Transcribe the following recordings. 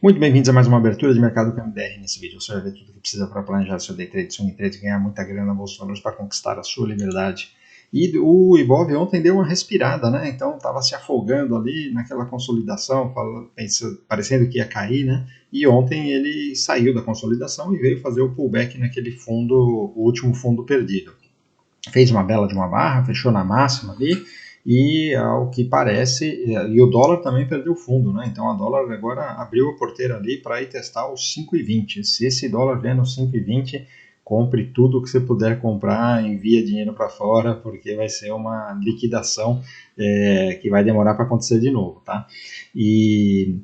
Muito bem-vindos a mais uma abertura de mercado com MDR. Nesse vídeo você vai ver tudo o que precisa para planejar seu day trade, swing trade, ganhar muita grana na bolsa de valores para conquistar a sua liberdade. E o Ibov ontem deu uma respirada, né? Então estava se afogando ali naquela consolidação, parecendo que ia cair, né? E ontem ele saiu da consolidação e veio fazer o pullback naquele fundo, o último fundo perdido. Fez uma bela de uma barra, fechou na máxima ali, e ao que parece, e o dólar também perdeu fundo, né? Então a dólar agora abriu a porteira ali para ir testar os 5,20. Se esse dólar vier no 5,20, compre tudo que você puder comprar, envia dinheiro para fora, porque vai ser uma liquidação que vai demorar para acontecer de novo, tá? E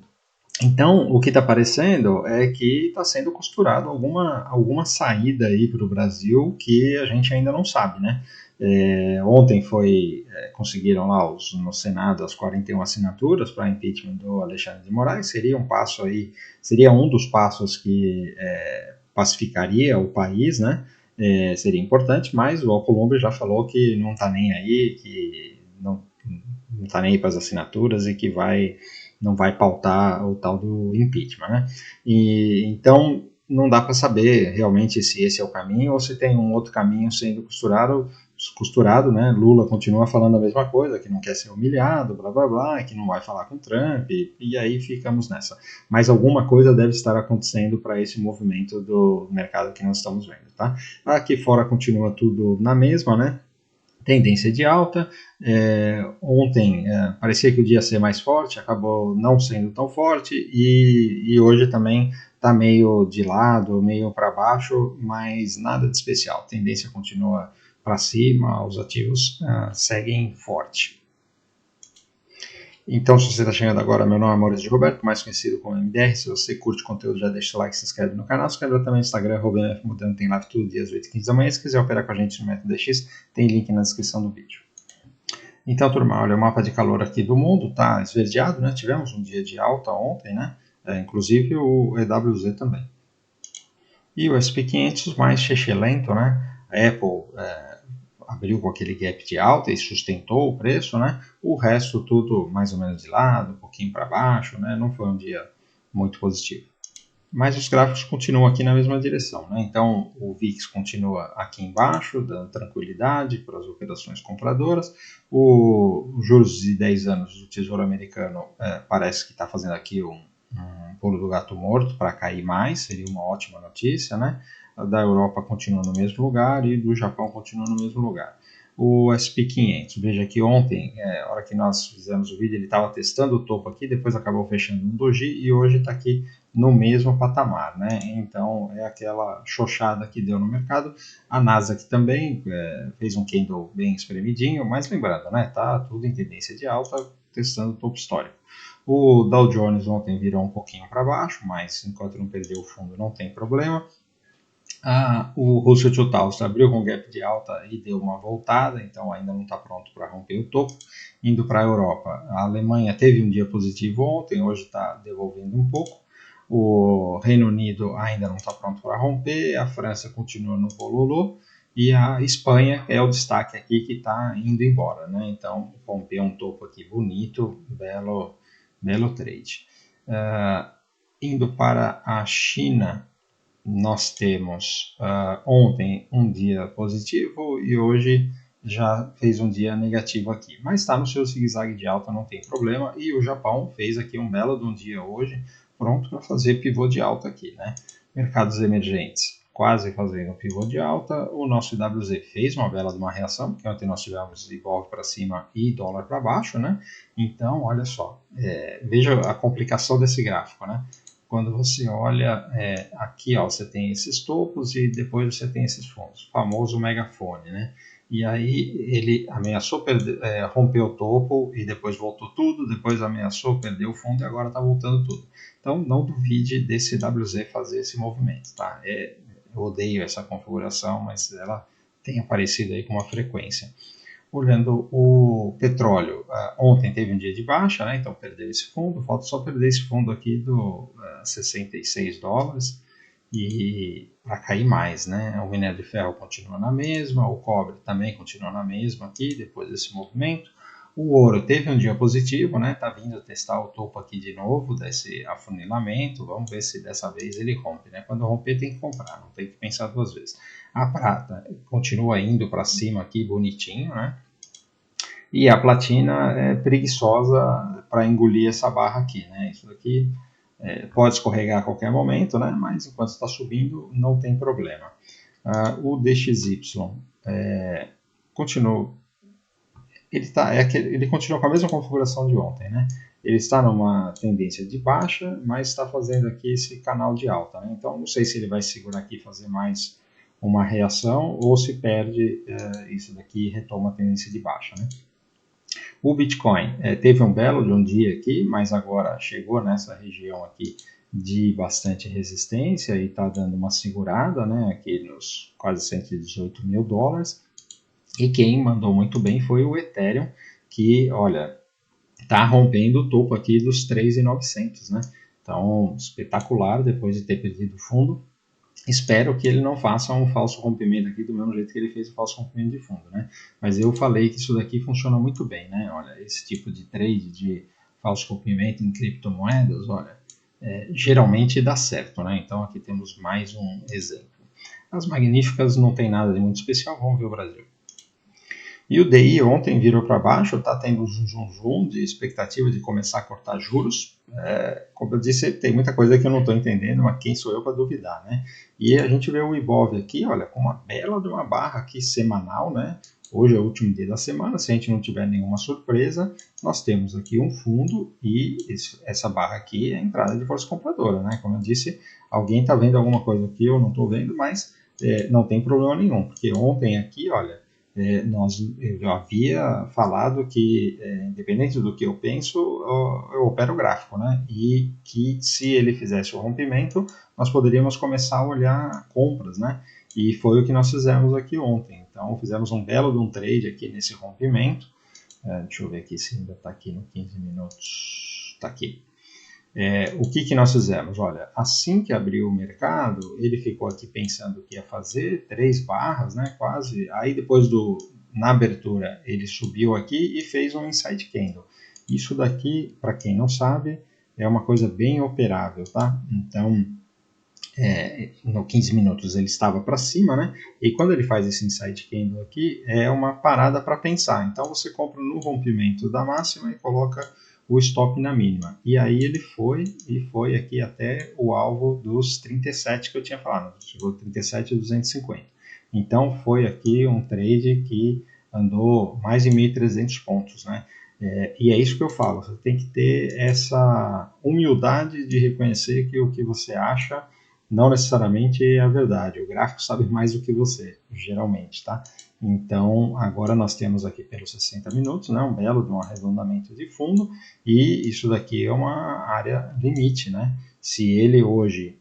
então, o que está aparecendo é que está sendo costurado alguma saída aí para o Brasil que a gente ainda não sabe, né? Ontem conseguiram lá no Senado as 41 assinaturas para impeachment do Alexandre de Moraes. Seria um dos passos que pacificaria o país, né? Seria importante, mas o Alcolumbre já falou que não está nem aí, que não está nem aí para as assinaturas e que não vai pautar o tal do impeachment, né? Então não dá para saber realmente se esse é o caminho ou se tem um outro caminho sendo costurado, né? Lula continua falando a mesma coisa, que não quer ser humilhado, blá blá blá, que não vai falar com Trump, e aí ficamos nessa. Mas alguma coisa deve estar acontecendo para esse movimento do mercado que nós estamos vendo, tá? Aqui fora continua tudo na mesma, né? Tendência de alta. Ontem parecia que o dia ia ser mais forte, acabou não sendo tão forte, e hoje também está meio de lado, meio para baixo, mas nada de especial. A tendência continua para cima, os ativos seguem forte. Então, se você está chegando agora, meu nome é Maurício de Roberto, mais conhecido como MDR. Se você curte o conteúdo, já deixa o like, se inscreve no canal. Se inscreve também no Instagram, @mfmudando, tem live todo dia às 8h15 da manhã. Se quiser operar com a gente no método DX, tem link na descrição do vídeo. Então, turma, olha, o mapa de calor aqui do mundo está esverdeado, né? Tivemos um dia de alta ontem, né? Inclusive o EWZ também. E o SP500 mais lento, né? A Apple abriu com aquele gap de alta e sustentou o preço, né? O resto tudo mais ou menos de lado, um pouquinho para baixo, né? Não foi um dia muito positivo. Mas os gráficos continuam aqui na mesma direção, né? Então o VIX continua aqui embaixo, dando tranquilidade para as operações compradoras. Os juros de 10 anos do Tesouro Americano parece que está fazendo aqui um pulo do gato morto para cair mais, seria uma ótima notícia, né? A da Europa continua no mesmo lugar e do Japão continua no mesmo lugar. O SP500, veja que ontem, na hora que nós fizemos o vídeo, ele estava testando o topo aqui, depois acabou fechando um doji e hoje está aqui no mesmo patamar, né? Então é aquela chochada que deu no mercado. A Nasdaq também fez um candle bem espremidinho, mas lembrando, né? Tá tudo em tendência de alta, testando o topo histórico. O Dow Jones ontem virou um pouquinho para baixo, mas enquanto não perdeu o fundo não tem problema. O Russell 2000 abriu com gap de alta e deu uma voltada, então ainda não está pronto para romper o topo. Indo para a Europa, a Alemanha teve um dia positivo ontem, hoje está devolvendo um pouco. O Reino Unido ainda não está pronto para romper, a França continua no bololô e a Espanha é o destaque aqui que está indo embora, né? Então rompeu um topo aqui bonito, belo trade. Indo para a China, nós temos ontem um dia positivo e hoje já fez um dia negativo aqui, mas está no seu zigue-zague de alta, não tem problema. E o Japão fez aqui um belo de um dia hoje, pronto para fazer pivô de alta aqui, né? Mercados emergentes quase fazendo pivô de alta. O nosso IWZ fez uma bela de uma reação, porque ontem nós tivemos Ibov para cima e dólar para baixo, né? Então, olha só, veja a complicação desse gráfico, né? Quando você olha aqui, ó, você tem esses topos e depois você tem esses fundos, o famoso megafone, né? E aí ele ameaçou romper o topo e depois voltou tudo, depois ameaçou, perdeu o fundo e agora está voltando tudo. Então não duvide desse WZ fazer esse movimento, tá? Eu odeio essa configuração, mas ela tem aparecido aí com uma frequência. Olhando o petróleo, ontem teve um dia de baixa, né? Então perdeu esse fundo, falta só perder esse fundo aqui do $66 e para cair mais, né? O minério de ferro continua na mesma, o cobre também continua na mesma aqui depois desse movimento. O ouro teve um dia positivo, né? Tá vindo testar o topo aqui de novo desse afunilamento. Vamos ver se dessa vez ele rompe, né? Quando romper tem que comprar, não tem que pensar duas vezes. A prata continua indo para cima aqui bonitinho, né? E a platina é preguiçosa para engolir essa barra aqui, né? Isso aqui pode escorregar a qualquer momento, né? Mas enquanto está subindo não tem problema. O DXY continua, ele continua com a mesma configuração de ontem, né? Ele está numa tendência de baixa, mas está fazendo aqui esse canal de alta, né? Então não sei se ele vai segurar aqui e fazer mais uma reação ou se perde isso daqui e retoma a tendência de baixa, né? O Bitcoin teve um belo de um dia aqui, mas agora chegou nessa região aqui de bastante resistência e está dando uma segurada, né, aqui nos quase 118 mil dólares. E quem mandou muito bem foi o Ethereum, que, olha, está rompendo o topo aqui dos 3.900, né? Então, espetacular depois de ter perdido o fundo. Espero que ele não faça um falso rompimento aqui do mesmo jeito que ele fez o falso rompimento de fundo, né? Mas eu falei que isso daqui funciona muito bem, né? Olha, esse tipo de trade de falso rompimento em criptomoedas, olha, geralmente dá certo, né? Então aqui temos mais um exemplo. As magníficas não tem nada de muito especial, vamos ver o Brasil. E o DI ontem virou para baixo, está tendo zoom de expectativa de começar a cortar juros. Como eu disse, tem muita coisa que eu não estou entendendo, mas quem sou eu para duvidar, né? E a gente vê o Ibov aqui, olha, com uma bela de uma barra aqui semanal, né? Hoje é o último dia da semana, se a gente não tiver nenhuma surpresa, nós temos aqui um fundo e essa barra aqui é a entrada de força compradora, né? Como eu disse, alguém está vendo alguma coisa aqui, eu não estou vendo, mas não tem problema nenhum, porque ontem aqui, olha, eu havia falado que, independente do que eu penso, eu opero o gráfico, né? E que se ele fizesse o rompimento, nós poderíamos começar a olhar compras, né? E foi o que nós fizemos aqui ontem. Então, fizemos um belo de um trade aqui nesse rompimento. Deixa eu ver aqui se ainda está aqui no 15 minutos. Está aqui. O que nós fizemos? Olha, assim que abriu o mercado, ele ficou aqui pensando que ia fazer 3 barras, né, quase. Aí depois na abertura ele subiu aqui e fez um inside candle. Isso daqui, para quem não sabe, é uma coisa bem operável, tá? Então, no 15 minutos ele estava para cima, né? E quando ele faz esse inside candle aqui, é uma parada para pensar. Então você compra no rompimento da máxima e coloca o stop na mínima. E aí ele foi aqui até o alvo dos 37 que eu tinha falado. Chegou 37,250. Então foi aqui um trade que andou mais de 1.300 pontos, né? E é isso que eu falo, você tem que ter essa humildade de reconhecer que o que você acha não necessariamente é a verdade. O gráfico sabe mais do que você, geralmente, tá? Então, agora nós temos aqui pelos 60 minutos, né, um belo de um arredondamento de fundo, e isso daqui é uma área limite, né? Se ele hoje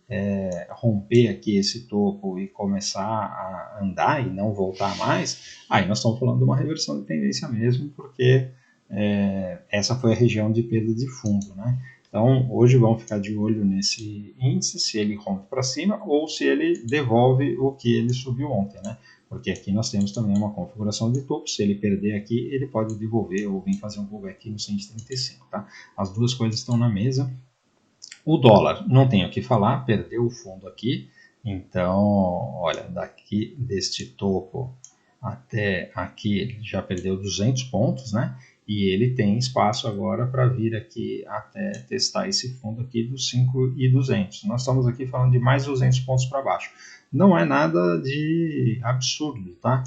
romper aqui esse topo e começar a andar e não voltar mais, aí nós estamos falando de uma reversão de tendência mesmo, porque essa foi a região de perda de fundo, né? Então, hoje vamos ficar de olho nesse índice, se ele rompe para cima ou se ele devolve o que ele subiu ontem, né? Porque aqui nós temos também uma configuração de topo, se ele perder aqui, ele pode devolver ou vir fazer um pullback aqui no 135, tá? As duas coisas estão na mesa. O dólar, não tenho o que falar, perdeu o fundo aqui, então, olha, daqui deste topo até aqui, ele já perdeu 200 pontos, né? E ele tem espaço agora para vir aqui até testar esse fundo aqui dos 5.200. Nós estamos aqui falando de mais 200 pontos para baixo. Não é nada de absurdo, tá?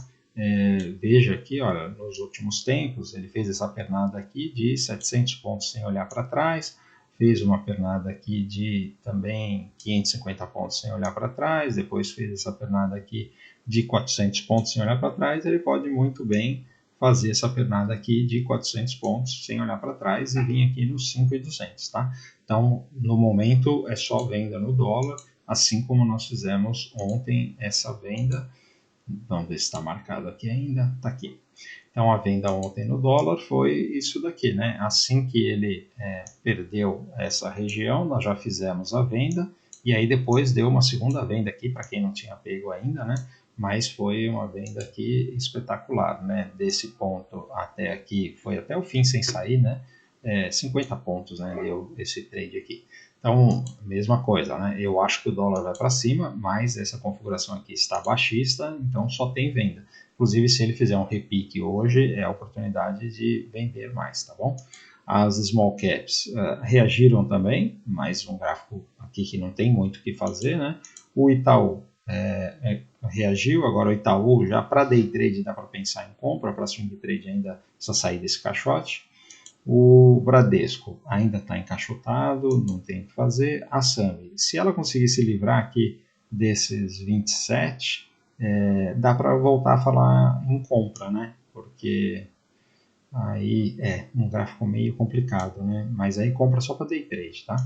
Veja aqui, olha, nos últimos tempos, ele fez essa pernada aqui de 700 pontos sem olhar para trás, fez uma pernada aqui de também 550 pontos sem olhar para trás, depois fez essa pernada aqui de 400 pontos sem olhar para trás, ele pode muito bem fazer essa pernada aqui de 400 pontos sem olhar para trás e vir aqui nos 5.200, tá? Então, no momento, é só venda no dólar, assim como nós fizemos ontem essa venda. Vamos ver se está marcado aqui ainda, está aqui. Então, a venda ontem no dólar foi isso daqui, né? Assim que ele perdeu essa região, nós já fizemos a venda, e aí depois deu uma segunda venda aqui, para quem não tinha pego ainda, né? mas foi uma venda aqui espetacular, né? Desse ponto até aqui, foi até o fim sem sair, né? 50 pontos, né? Deu esse trade aqui. Então, mesma coisa, né? Eu acho que o dólar vai para cima, mas essa configuração aqui está baixista, então só tem venda. Inclusive, se ele fizer um repique hoje, é a oportunidade de vender mais, tá bom? As small caps reagiram também, mais um gráfico aqui que não tem muito o que fazer, né? O Itaú reagiu, agora o Itaú já para day trade dá para pensar em compra, para swing trade ainda só sair desse caixote. O Bradesco ainda está encaixotado, não tem o que fazer. A Sami, se ela conseguir se livrar aqui desses 27, dá para voltar a falar em compra, né? Porque aí é um gráfico meio complicado, né? Mas aí compra só para day trade, tá?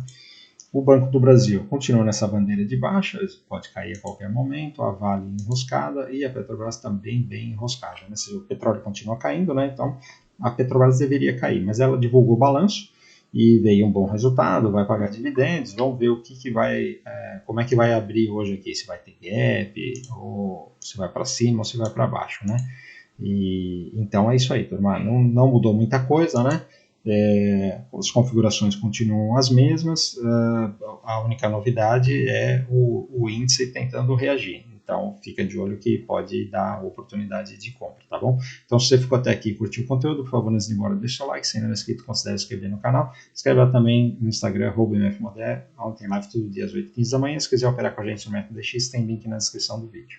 O Banco do Brasil continua nessa bandeira de baixa, pode cair a qualquer momento, a Vale enroscada e a Petrobras também bem enroscada. Né? Se o petróleo continua caindo, né? Então a Petrobras deveria cair, mas ela divulgou o balanço e veio um bom resultado, vai pagar dividendos, vamos ver o que vai, como é que vai abrir hoje aqui, se vai ter gap, ou se vai para cima ou se vai para baixo, né? E, então é isso aí, turma. Não mudou muita coisa, né? As configurações continuam as mesmas, a única novidade é o índice tentando reagir. Então fica de olho que pode dar oportunidade de compra, tá bom? Então se você ficou até aqui e curtiu o conteúdo, por favor, antes de ir embora, deixa o like, se ainda não é inscrito, considere se inscrever no canal. Escreve lá também no Instagram, @mfmoder, onde tem live todo dia às 8h15 da manhã. Se quiser operar com a gente no método DX, tem link na descrição do vídeo.